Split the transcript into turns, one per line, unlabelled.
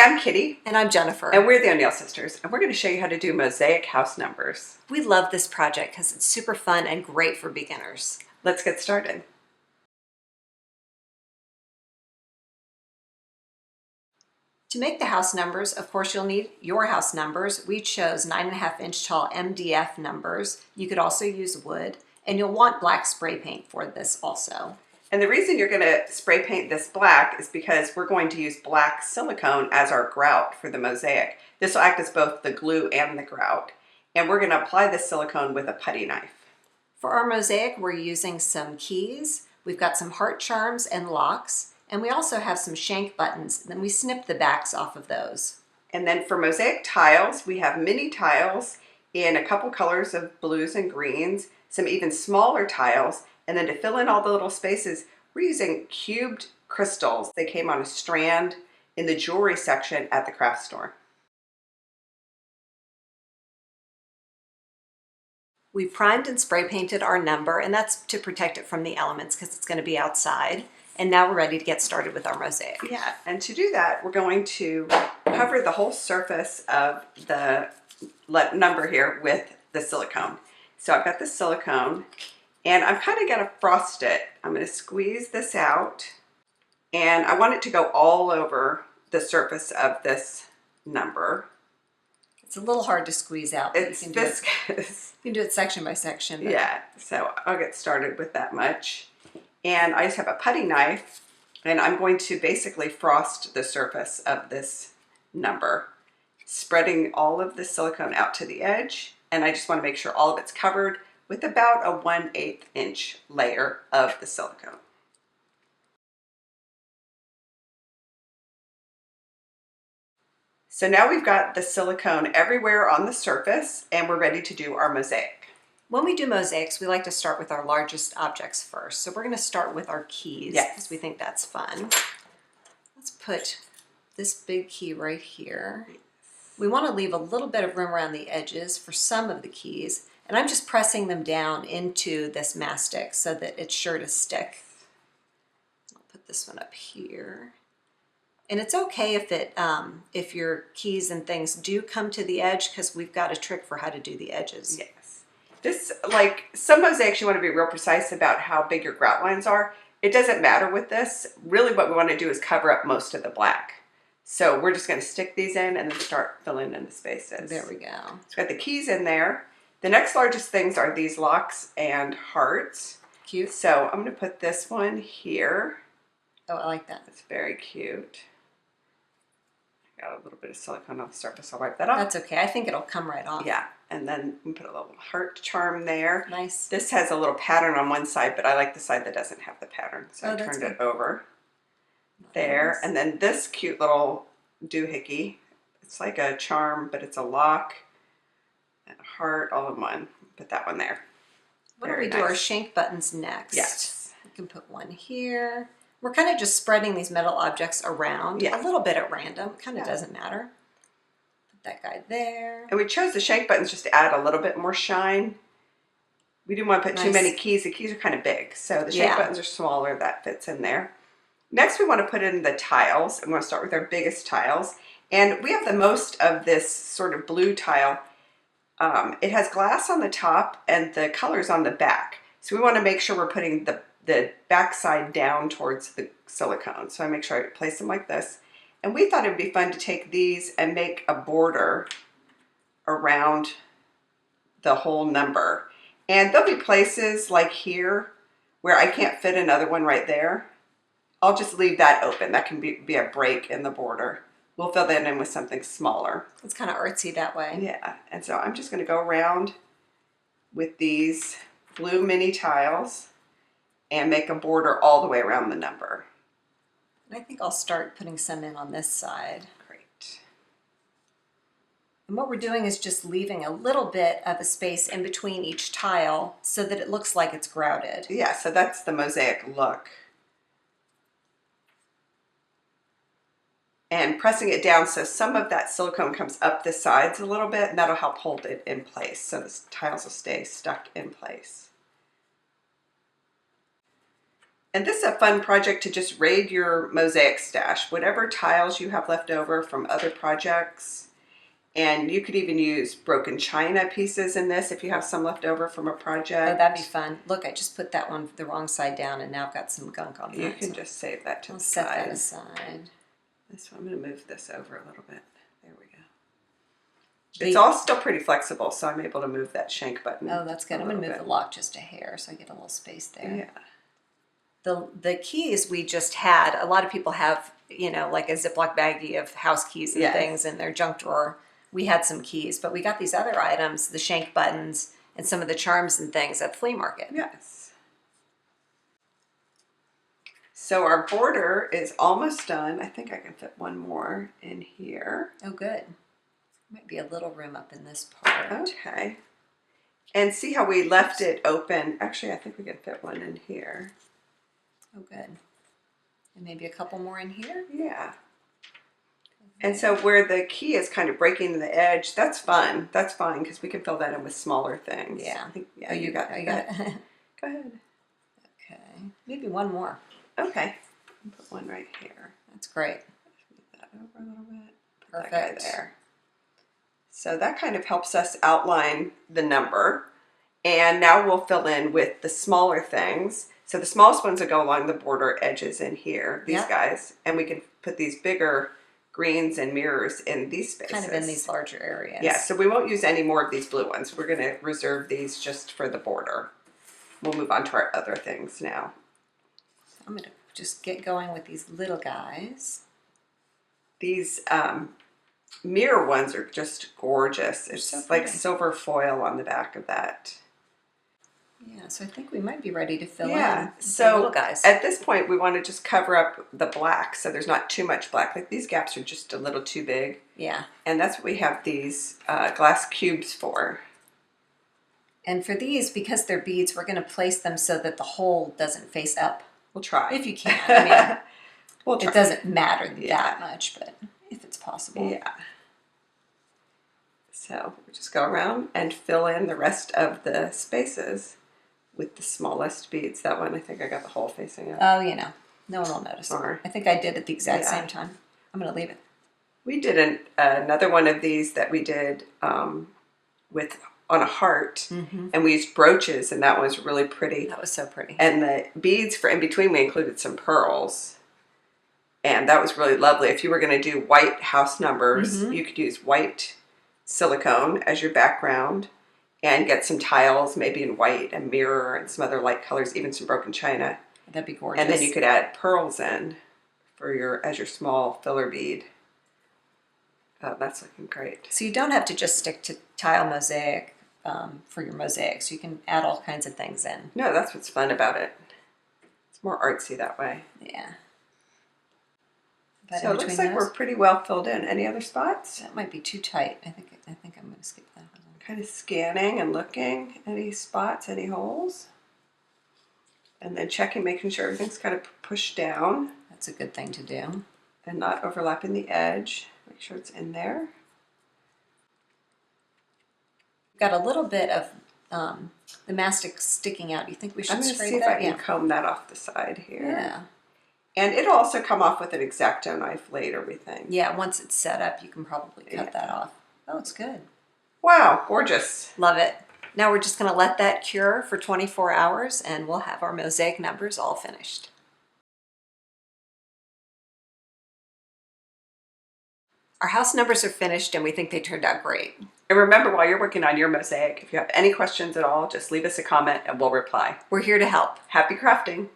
I'm Kitty.
And I'm Jennifer.
And we're the O'Neill sisters. And we're going to show you how to do mosaic house numbers.
We love this project because it's super fun and great for beginners.
Let's get started.
To make the house numbers, of course, you'll need your house numbers. We chose 9.5 inch tall MDF numbers. You could also use wood, and you'll want black spray paint for this also.
And the reason you're going to spray paint this black is because we're going to use black silicone as our grout for the mosaic. This will act as both the glue and the grout. And we're going to apply the silicone with a putty knife.
For our mosaic, we're using some keys. We've got some heart charms and locks, and we also have some shank buttons. Then we snip the backs off of those.
And then for mosaic tiles, we have mini tiles in a couple colors of blues and greens, some even smaller tiles. And then to fill in all the little spaces, we're using cubed crystals. They came on a strand in the jewelry section at the craft store.
We primed and spray painted our number, and that's to protect it from the elements because it's going to be outside. And now we're ready to get started with our mosaic.
Yeah, and to do that, we're going to cover the whole surface of the number here with the silicone. So I've got the silicone. And I'm kind of going to frost it. I'm going to squeeze this out, and I want it to go all over the surface of this number.
It's a little hard to squeeze out.
It's viscous.
You can do it section by section.
Yeah, so I'll get started with that much. And I just have a putty knife, and I'm going to basically frost the surface of this number, spreading all of the silicone out to the edge. And I just want to make sure all of it's covered with about a 1/8 inch layer of the silicone. So now we've got the silicone everywhere on the surface, and we're ready to do our mosaic.
When we do mosaics, we like to start with our largest objects first. So we're going to start with our keys because we think that's fun. Let's put this big key right here. We want to leave a little bit of room around the edges for some of the keys. And I'm just pressing them down into this mastic so that it's sure to stick. I'll put this one up here. And it's okay if your keys and things do come to the edge, because we've got a trick for how to do the edges.
Yes. This, like some mosaics, you want to be real precise about how big your grout lines are. It doesn't matter with this. Really what we want to do is cover up most of the black. So we're just going to stick these in and then start filling in the spaces.
There we go.
So we've got the keys in there. The next largest things are these locks and hearts.
Cute.
So I'm going to put this one here.
Oh, I like that.
It's very cute. I got a little bit of silicone on the surface. I'll wipe that off.
That's okay. I think it'll come right off.
Yeah. And then we put a little heart charm there.
Nice.
This has a little pattern on one side, but I like the side that doesn't have the pattern. So I turned it over. There. And then this cute little doohickey. It's like a charm, but it's a lock. And a heart all in one. Put that one there.
What do we do our shank buttons next?
Yes.
We can put one here. We're kind of just spreading these metal objects around a little bit at random. It kind of doesn't matter. Put that guy there.
And we chose the shank buttons just to add a little bit more shine. We didn't want to put too many keys. The keys are kind of big. So the shank buttons are smaller. That fits in there. Next we want to put in the tiles. I'm going to start with our biggest tiles. And we have the most of this sort of blue tile. It has glass on the top and the colors on the back. So we want to make sure we're putting the back side down towards the silicone. So I make sure I place them like this. And we thought it would be fun to take these and make a border around the whole number. And there'll be places like here where I can't fit another one right there. I'll just leave that open. That can be a break in the border. We'll fill that in with something smaller.
It's kind of artsy that way.
Yeah, and so I'm just going to go around with these blue mini tiles and make a border all the way around the number.
And I think I'll start putting some in on this side.
Great.
And what we're doing is just leaving a little bit of a space in between each tile so that it looks like it's grouted.
Yeah, so that's the mosaic look. And pressing it down so some of that silicone comes up the sides a little bit, and that'll help hold it in place so the tiles will stay stuck in place. And this is a fun project to just raid your mosaic stash, whatever tiles you have left over from other projects. And you could even use broken china pieces in this if you have some left over from a project.
Oh, that'd be fun. Look, I just put that one the wrong side down and now I've got some gunk on that.
You can just save that to
I'll
the
set
side.
that aside.
This one, I'm going to move this over a little bit. There we go. It's all still pretty flexible, so I'm able to move that shank button.
Oh, that's good. I'm going to move the lock just a hair so I get a little space there.
Yeah.
The keys we just had, a lot of people have, you know, like a Ziploc baggie of house keys and things in their junk drawer. We had some keys, but we got these other items, the shank buttons and some of the charms and things at the flea market.
Yes. So our border is almost done. I think I can fit one more in here.
Oh, good. Might be a little room up in this part.
Okay. And see how we left it open. Actually, I think we can fit one in here.
Oh, good. And maybe a couple more in here?
Yeah. And so where the key is kind of breaking the edge, that's fun. That's fine because we can fill that in with smaller things.
Yeah.
I think, yeah, you got it.
Go
ahead.
Okay. Maybe one more.
Okay. Put one right here.
That's great.
Move that over a little bit. Put
Perfect.
that guy there. So that kind of helps us outline the number. And now we'll fill in with the smaller things. So the smallest ones will go along the border edges in here, these guys. And we can put these bigger greens and mirrors in these spaces.
Kind of in these larger areas.
Yeah, so we won't use any more of these blue ones. We're going to reserve these just for the border. We'll move on to our other things now.
I'm going to just get going with these little guys.
These mirror ones are just gorgeous. It's
so
like
pretty.
silver foil on the back of that.
Yeah, so I think we might be ready to fill in the
so
little guys.
At this point we want to just cover up the black so there's not too much black. Like these gaps are just a little too big.
Yeah.
And that's what we have these glass cubes for.
And for these, because they're beads, we're going to place them so that the hole doesn't face up.
We'll try.
If you can. I mean,
we'll try.
It doesn't matter that much, but if it's possible.
Yeah. So we just go around and fill in the rest of the spaces with the smallest beads. That one, I think I got the hole facing up.
Oh, you know, no one will notice.
Or,
I think I did at the exact same time. I'm going to leave it.
We did another one of these that we did with on a heart, and we used brooches, and that one was really pretty.
That was so pretty.
And the beads for in between, we included some pearls, and that was really lovely. If you were going to do white house numbers, you could use white silicone as your background and get some tiles, maybe in white, a mirror, and some other light colors, even some broken china.
That'd be gorgeous.
And then you could add pearls in for as your small filler bead. Oh, that's looking great.
So you don't have to just stick to tile mosaic for your mosaics. You can add all kinds of things in.
No, that's what's fun about it. It's more artsy that way.
Yeah.
So it looks like we're pretty well filled in. Any other spots?
That might be too tight. I think I'm going to skip that one.
Kind of scanning and looking. Any spots, any holes? And then checking, making sure everything's kind of pushed down.
That's a good thing to do.
And not overlapping the edge. Make sure it's in there.
We've got a little bit of the mastic sticking out. Do you think we should
I'm going to
scrape
see if
that?
I can comb that off the side here.
Yeah.
And it'll also come off with an X-Acto knife later, we think.
Yeah, once it's set up, you can probably cut that off. That looks good.
Wow, gorgeous.
Love it. Now we're just going to let that cure for 24 hours and we'll have our mosaic numbers all finished. Our house numbers are finished and we think they turned out great.
And remember, while you're working on your mosaic, if you have any questions at all, just leave us a comment and we'll reply.
We're here to help.
Happy crafting.